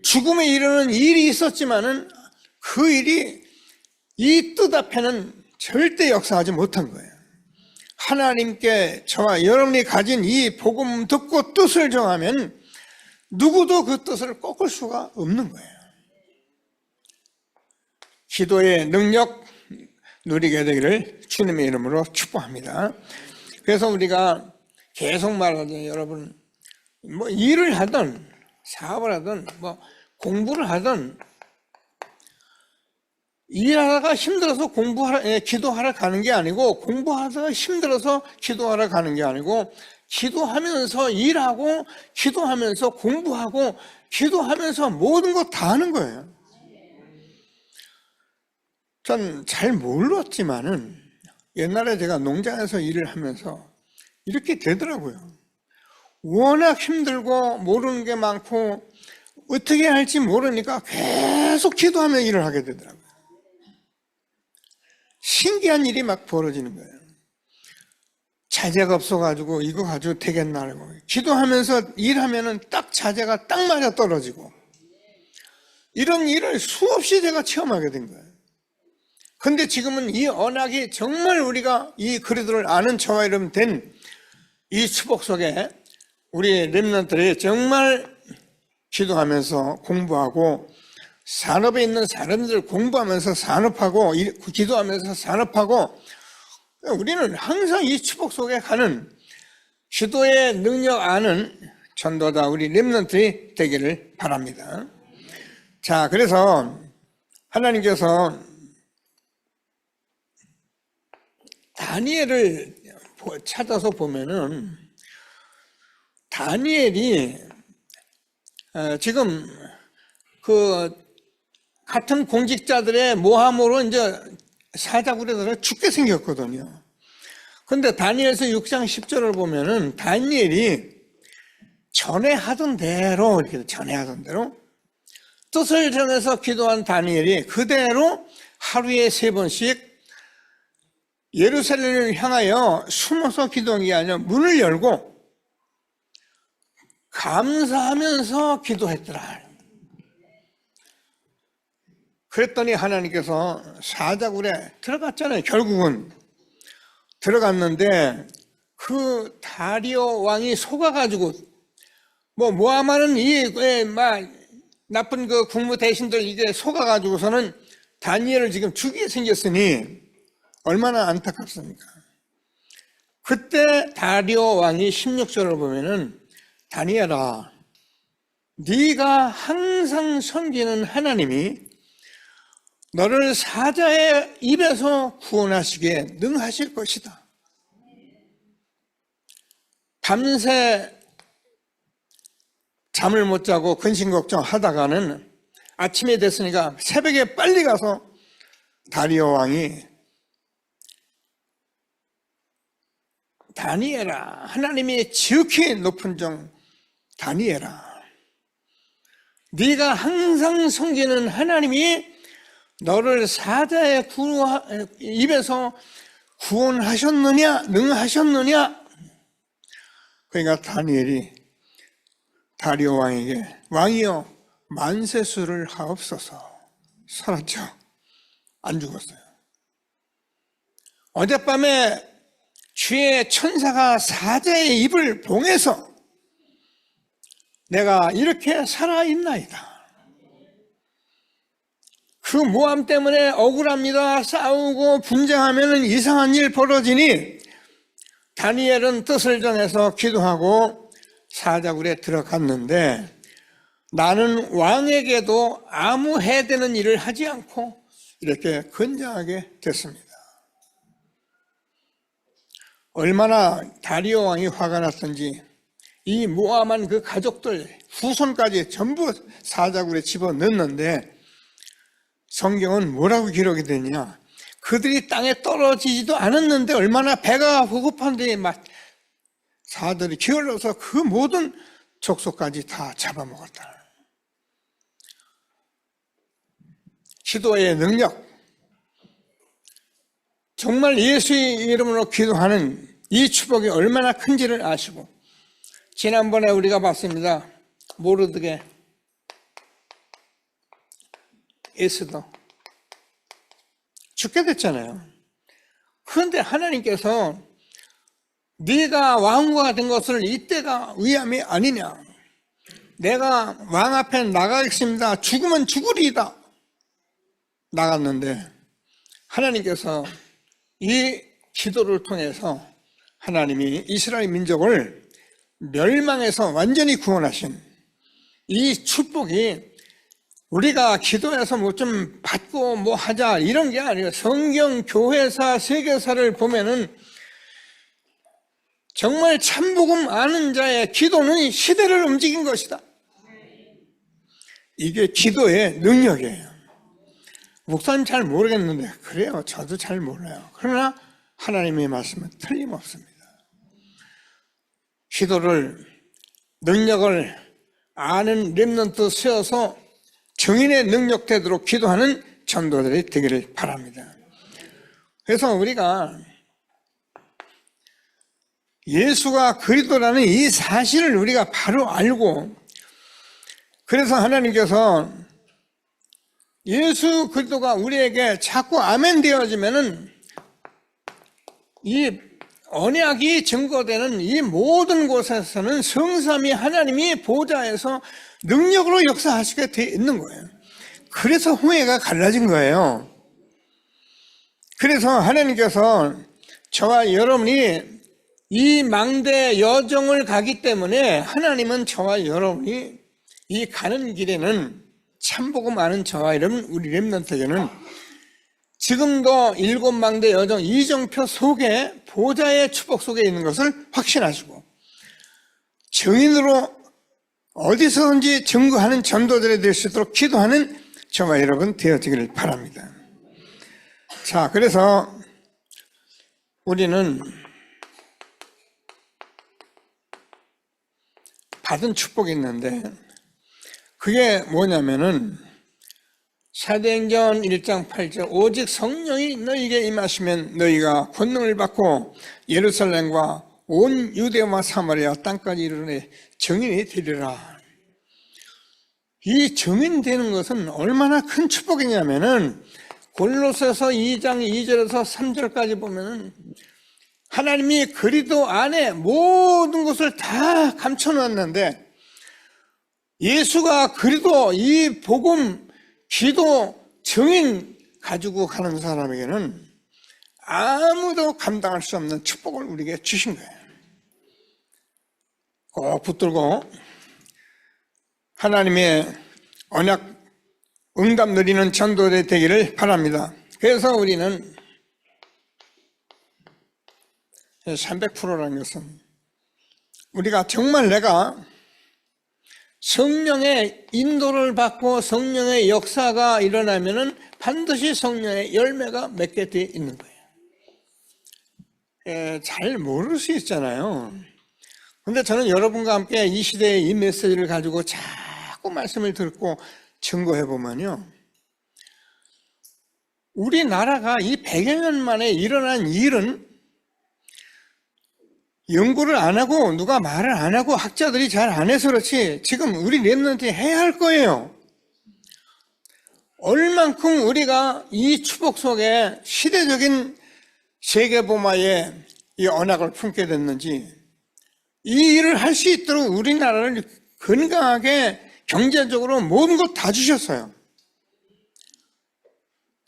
죽음에 이르는 일이 있었지만은 그 일이 이 뜻 앞에는 절대 역사하지 못한 거예요. 하나님께 저와 여러분이 가진 이 복음 듣고 뜻을 정하면 누구도 그 뜻을 꺾을 수가 없는 거예요. 기도의 능력 누리게 되기를 주님의 이름으로 축복합니다. 그래서 우리가 계속 말하죠. 여러분, 뭐 일을 하든 사업을 하든 뭐 공부를 하든, 일하다가 힘들어서 기도하러 가는 게 아니고, 공부하다가 힘들어서 기도하러 가는 게 아니고, 기도하면서 일하고, 기도하면서 공부하고, 기도하면서 모든 거 다 하는 거예요. 전 잘 몰랐지만은 옛날에 제가 농장에서 일을 하면서 이렇게 되더라고요. 워낙 힘들고 모르는 게 많고 어떻게 할지 모르니까 계속 기도하며 일을 하게 되더라고요. 신기한 일이 막 벌어지는 거예요. 자재가 없어가지고 이거 가지고 되겠나 하고, 기도하면서 일하면은 딱 자재가 딱 맞아 떨어지고, 이런 일을 수없이 제가 체험하게 된 거예요. 근데 지금은 이 언약이 정말 우리가 이 그리스도를 아는 저와 여러분 된 이 축복 속에 우리 렘넌트들이 정말 기도하면서 공부하고, 산업에 있는 사람들 공부하면서 산업하고, 기도하면서 산업하고, 우리는 항상 이 축복 속에 가는, 기도의 능력 아는 전도자 우리 렘넌트들이 되기를 바랍니다. 자, 그래서 하나님께서 다니엘을 찾아서 보면은, 다니엘이 지금 그 같은 공직자들의 모함으로 이제 사자굴에 죽게 생겼거든요. 근데 다니엘서 6장 10절을 보면은 다니엘이 전에 하던 대로, 이렇게 전에 하던 대로 뜻을 정해서 기도한 다니엘이 그대로 하루에 3번씩 예루살렘을 향하여 숨어서 기도한 게 아니라 문을 열고 감사하면서 기도했더라. 그랬더니 하나님께서 사자굴에 들어갔잖아요. 결국은 들어갔는데 그 다리오 왕이 속아가지고, 모하마는 나쁜 그 국무 대신들 이제 속아가지고서는 다니엘을 지금 죽이게 생겼으니 얼마나 안타깝습니까? 그때 다리오 왕이 16절을 보면은, 다니엘아, 네가 항상 섬기는 하나님이 너를 사자의 입에서 구원하시기에 능하실 것이다. 밤새 잠을 못 자고 근심 걱정하다가는 아침이 됐으니까 새벽에 빨리 가서 다리오 왕이, 다니엘아, 하나님이 지극히 높은 종 다니엘아, 네가 항상 섬기는 하나님이 너를 사자의 입에서 구원하셨느냐, 능하셨느냐. 그러니까 다니엘이 다리오 왕에게, 왕이여 만세수를 하옵소서. 살았죠? 안 죽었어요. 어젯밤에 주의 천사가 사자의 입을 봉해서 내가 이렇게 살아있나이다. 그 모함 때문에 억울합니다. 싸우고 분쟁하면 이상한 일 벌어지니 다니엘은 뜻을 정해서 기도하고 사자굴에 들어갔는데, 나는 왕에게도 아무 해되는 일을 하지 않고 이렇게 건장하게 됐습니다. 얼마나 다리오 왕이 화가 났던지 이 모함한 그 가족들 후손까지 전부 사자굴에 집어넣는데, 성경은 뭐라고 기록이 되냐? 그들이 땅에 떨어지지도 않았는데 얼마나 배가 고급한데 막 사들이 기어러서 그 모든 족속까지 다 잡아먹었다. 기도의 능력, 정말 예수의 이름으로 기도하는 이 축복이 얼마나 큰지를 아시고, 지난번에 우리가 봤습니다. 모르드게 에스더 죽게 됐잖아요. 그런데 하나님께서 네가 왕후가 된 것을 이때가 위함이 아니냐, 내가 왕 앞에 나가겠습니다, 죽으면 죽으리이다 나갔는데, 하나님께서 이 기도를 통해서 하나님이 이스라엘 민족을 멸망해서 완전히 구원하신 이 축복이, 우리가 기도해서 뭐 좀 받고 뭐 하자 이런 게 아니에요. 성경, 교회사, 세계사를 보면은 정말 참복음 아는 자의 기도는 시대를 움직인 것이다. 이게 기도의 능력이에요. 목사님 잘 모르겠는데, 그래요, 저도 잘 몰라요. 그러나 하나님의 말씀은 틀림없습니다. 기도를, 능력을 아는 렘넌트 세워서 정인의 능력 되도록 기도하는 전도들이 되기를 바랍니다. 그래서 우리가 예수가 그리스도라는 이 사실을 우리가 바로 알고, 그래서 하나님께서 예수 그리스도가 우리에게 자꾸 아멘 되어지면은 이 언약이 증거되는 이 모든 곳에서는 성삼위 하나님이 보좌에서 능력으로 역사하시게 되어 있는 거예요. 그래서 홍해가 갈라진 거예요. 그래서 하나님께서 저와 여러분이 이 망대 여정을 가기 때문에, 하나님은 저와 여러분이 이 가는 길에는 참복음 아는 저와 여러분, 우리 렘넌트에게는 지금도 일곱 망대 여정 이정표 속에 보좌의 축복 속에 있는 것을 확신하시고, 증인으로 어디서든지 증거하는 전도들이 될 수 있도록 기도하는 저와 여러분 되어지기를 바랍니다. 자, 그래서 우리는 받은 축복이 있는데, 그게 뭐냐면은 사도행전 1장 8절, 오직 성령이 너희에게 임하시면 너희가 권능을 받고 예루살렘과 온 유대와 사마리아 땅까지 이르러 증인이 되리라. 이 증인되는 것은 얼마나 큰 축복이냐면은 골로새서 2장 2절에서 3절까지 보면은 하나님이 그리스도 안에 모든 것을 다 감춰놨는데, 예수가 그리스도 이 복음, 기도, 증인 가지고 가는 사람에게는 아무도 감당할 수 없는 축복을 우리에게 주신 거예요. 꼭 붙들고 하나님의 언약 응답 누리는 전도대 되기를 바랍니다. 그래서 우리는 300%라는 것은, 우리가 정말 내가 성령의 인도를 받고 성령의 역사가 일어나면은 반드시 성령의 열매가 맺게 되어 있는 거예요. 잘 모를 수 있잖아요. 근데 저는 여러분과 함께 이 시대의 이 메시지를 가지고 자꾸 말씀을 듣고 증거해 보면요, 우리나라가 이 100여 년 만에 일어난 일은 연구를 안 하고 누가 말을 안 하고 학자들이 잘 안 해서 그렇지, 지금 우리 렘넌트 해야 할 거예요. 얼만큼 우리가 이 축복 속에 시대적인 세계보마의 이 언약을 품게 됐는지, 이 일을 할 수 있도록 우리나라를 건강하게 경제적으로 모든 것 다 주셨어요.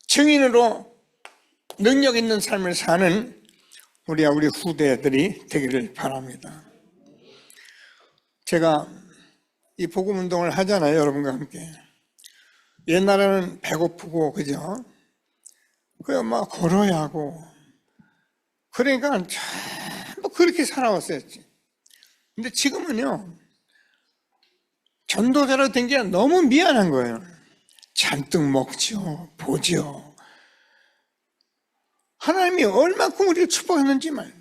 증인으로 능력 있는 삶을 사는 우리 후대들이 되기를 바랍니다. 제가 이 복음 운동을 하잖아요, 여러분과 함께. 옛날에는 배고프고, 그죠? 그냥 막 걸어야 하고, 그러니까 전부 그렇게 살아왔어요. 근데 지금은요, 전도자로 된 게 너무 미안한 거예요. 잔뜩 먹죠, 보죠. 하나님이 얼마큼 우리를 축복했는지만.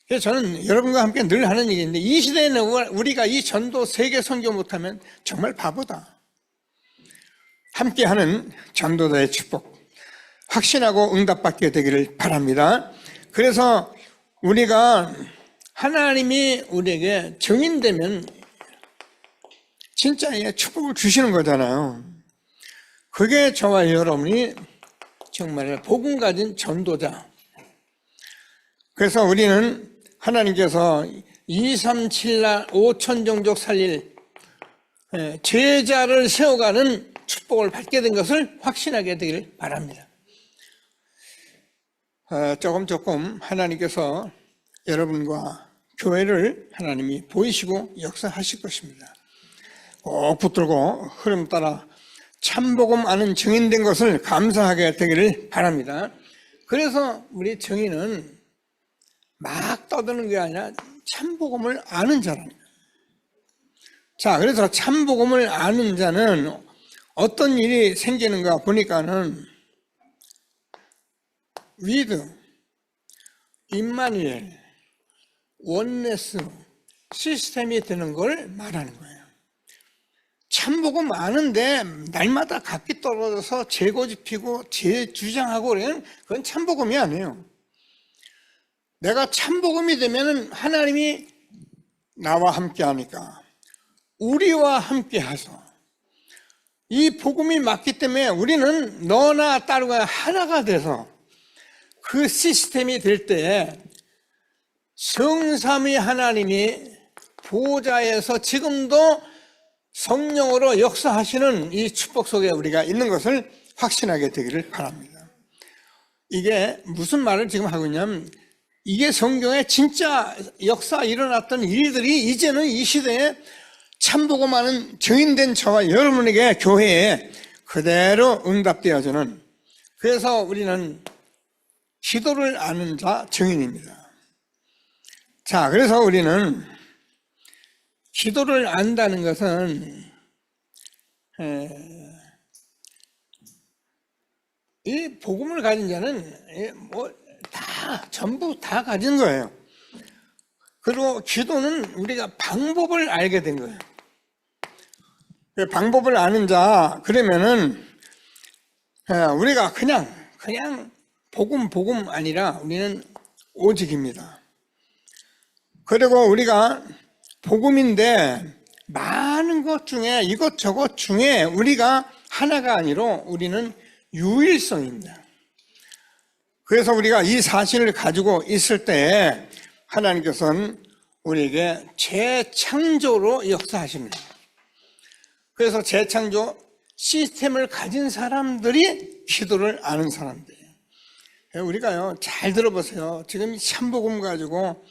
그래서 저는 여러분과 함께 늘 하는 얘기인데, 이 시대에는 우리가 이 전도 세계 선교 못하면 정말 바보다. 함께하는 전도자의 축복 확신하고 응답받게 되기를 바랍니다. 그래서 우리가 하나님이 우리에게 증인되면 진짜의 축복을 주시는 거잖아요. 그게 저와 여러분이 정말 복음 가진 전도자. 그래서 우리는 하나님께서 237날 5천 종족 살릴 제자를 세워가는 축복을 받게 된 것을 확신하게 되기를 바랍니다. 조금 하나님께서 여러분과 교회를 하나님이 보이시고 역사하실 것입니다. 꼭 붙들고 흐름 따라 참복음 아는 증인된 것을 감사하게 되기를 바랍니다. 그래서 우리 증인은 막 떠드는 게 아니라 참복음을 아는 자랍니다. 자, 그래서 참복음을 아는 자는 어떤 일이 생기는가 보니까는 위드, 임마누엘, 원네스 시스템이 되는 걸 말하는 거예요. 참복음 아는데 날마다 각기 떨어져서 재고집히고 재주장하고 그러면 그건 참복음이 아니에요. 내가 참복음이 되면 하나님이 나와 함께 하니까 우리와 함께 하소. 이 복음이 맞기 때문에 우리는 너나 따르가 하나가 돼서 그 시스템이 될 때 성삼위 하나님이 보좌에서 지금도 성령으로 역사하시는 이 축복 속에 우리가 있는 것을 확신하게 되기를 바랍니다. 이게 무슨 말을 지금 하고 있냐면 이게 성경에 진짜 역사 일어났던 일들이 이제는 이 시대에 참복음하는 증인된 저와 여러분에게 교회에 그대로 응답되어지는, 그래서 우리는 기도를 아는 자 증인입니다. 자, 그래서 우리는 기도를 안다는 것은 이 복음을 가진 자는 전부 다 가진 거예요. 그리고 기도는 우리가 방법을 알게 된 거예요. 방법을 아는 자, 그러면은 우리가 그냥 복음 아니라 우리는 오직입니다. 그리고 우리가 복음인데 많은 것 중에 이것저것 중에 우리가 하나가 아니라 우리는 유일성입니다. 그래서 우리가 이 사실을 가지고 있을 때 하나님께서는 우리에게 재창조로 역사하십니다. 그래서 재창조 시스템을 가진 사람들이 기도를 아는 사람들이에요. 우리가요, 잘 들어보세요. 지금 참복음 가지고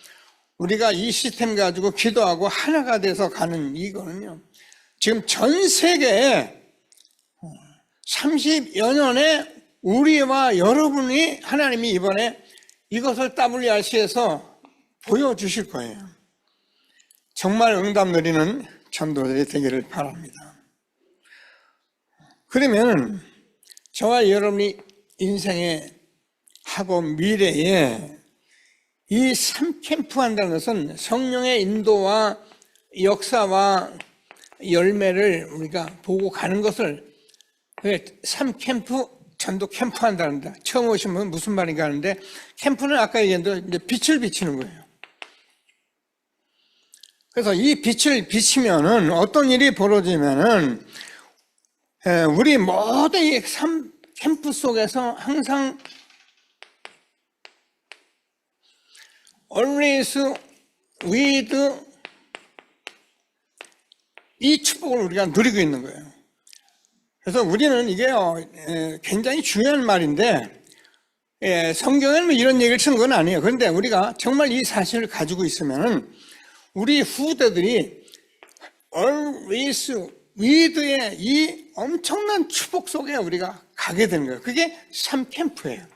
우리가 이 시스템 가지고 기도하고 하나가 돼서 가는 이거는요, 지금 전 세계에 30여 년에 우리와 여러분이 하나님이 이번에 이것을 WRC에서 보여주실 거예요. 정말 응답 누리는 전도들이 되기를 바랍니다. 그러면 저와 여러분이 인생에 하고 미래에 이 3캠프 한다는 것은 성령의 인도와 역사와 열매를 우리가 보고 가는 것을 3캠프 전도 캠프 한다는데, 처음 오신 분은 무슨 말인가 하는데, 캠프는 아까 얘기했는데 이제 빛을 비치는 거예요. 그래서 이 빛을 비치면은 어떤 일이 벌어지면은 우리 모든 이 3캠프 속에서 항상 always with 이 축복을 우리가 누리고 있는 거예요. 그래서 우리는 이게 굉장히 중요한 말인데, 성경에는 이런 얘기를 쓰는 건 아니에요. 그런데 우리가 정말 이 사실을 가지고 있으면 우리 후대들이 always with의 이 엄청난 축복 속에 우리가 가게 되는 거예요. 그게 3캠프예요.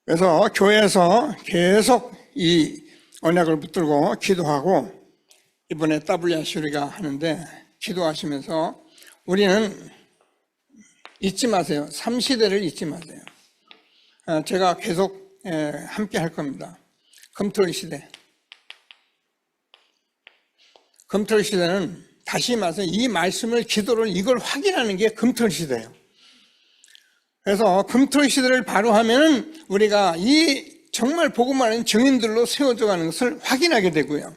그래서 교회에서 계속 이 언약을 붙들고 기도하고, 이번에 WRC 우리가 하는데 기도하시면서 우리는 잊지 마세요. 3시대를 잊지 마세요. 제가 계속 함께 할 겁니다. 검토의 시대. 검토의 시대는 다시 말해서 이 말씀을, 기도를, 이걸 확인하는 게 검토의 시대예요. 그래서 검토의 시대를 바로 하면은 우리가 이 정말 복음하는 증인들로 세워져 가는 것을 확인하게 되고요.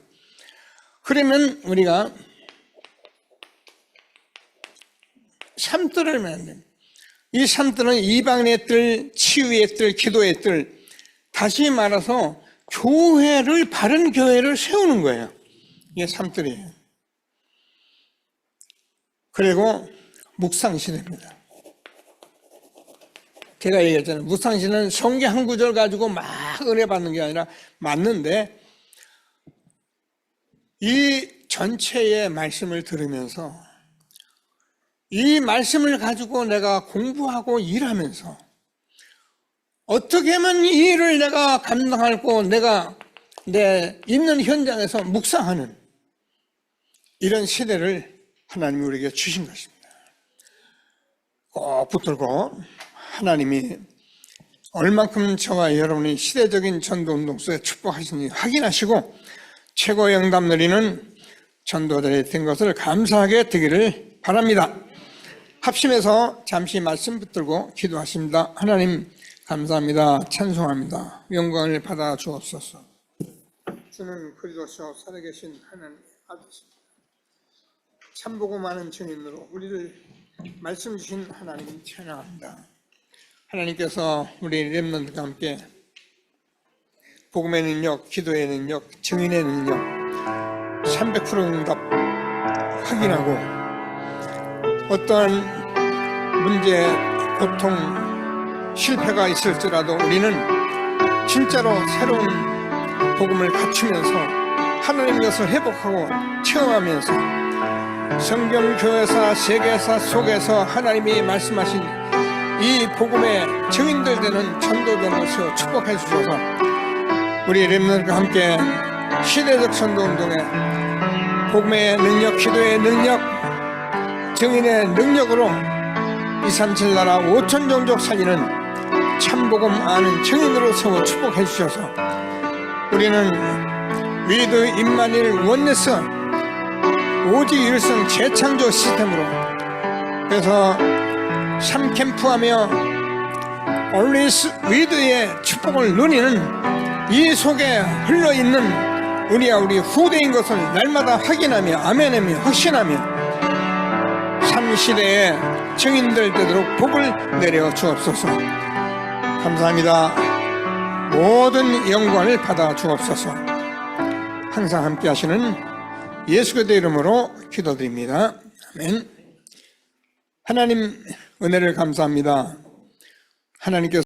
그러면 우리가 삶들을 만듭니다. 이 삶들은 이방의 뜰, 치유의 뜰, 기도의 뜰, 다시 말해서 교회를, 바른 교회를 세우는 거예요. 이게 삶들이에요. 그리고 묵상시대입니다. 제가 얘기했잖아요. 묵상시대는 성경 한 구절 가지고 막 은혜 받는 게 아니라 맞는데, 이 전체의 말씀을 들으면서 이 말씀을 가지고 내가 공부하고 일하면서 어떻게 하면 이 일을 내가 감당하고 내가 내 있는 현장에서 묵상하는 이런 시대를 하나님이 우리에게 주신 것입니다. 꼭 붙들고 하나님이 얼만큼 저와 여러분이 시대적인 전도운동 속에 축복하시는지 확인하시고 최고의 응답 누리는 전도자들이 된 것을 감사하게 되기를 바랍니다. 합심해서 잠시 말씀 붙들고 기도하십니다. 하나님 감사합니다. 찬송합니다. 영광을 받아 주옵소서. 주는 그리스도시요 살아계신 하나님 아버지입니다. 참보고 많은 증인으로 우리를 말씀 주신 하나님 찬양합니다. 하나님께서 우리 렘넌트과 함께 복음의 능력, 기도의 능력, 증인의 능력 300% 응답 확인하고 어떠한 문제, 고통, 실패가 있을지라도 우리는 진짜로 새로운 복음을 갖추면서 하나님 것을 회복하고 체험하면서 성경 교회사, 세계사 속에서 하나님이 말씀하신 이 복음의 증인들 되는 전도자를 세워 축복해 주셔서 우리 렘넌트과 함께 시대적 전도운동에 복음의 능력, 기도의 능력, 증인의 능력으로 237 나라 5천 종족 살리는 참복음 아는 증인으로 세워 축복해 주셔서 우리는 위드 임마누엘 원네스 오직 일성 재창조 시스템으로 그래서 3캠프하며 Always With의 축복을 누리는 이 속에 흘러있는 우리 후대인 것을 날마다 확인하며 아멘하며 확신하며 3시대의 증인들 되도록 복을 내려 주옵소서. 감사합니다. 모든 영광을 받아 주옵소서. 항상 함께 하시는 예수 그리스도의 이름으로 기도드립니다. 아멘. 하나님 은혜를 감사합니다. 하나님께서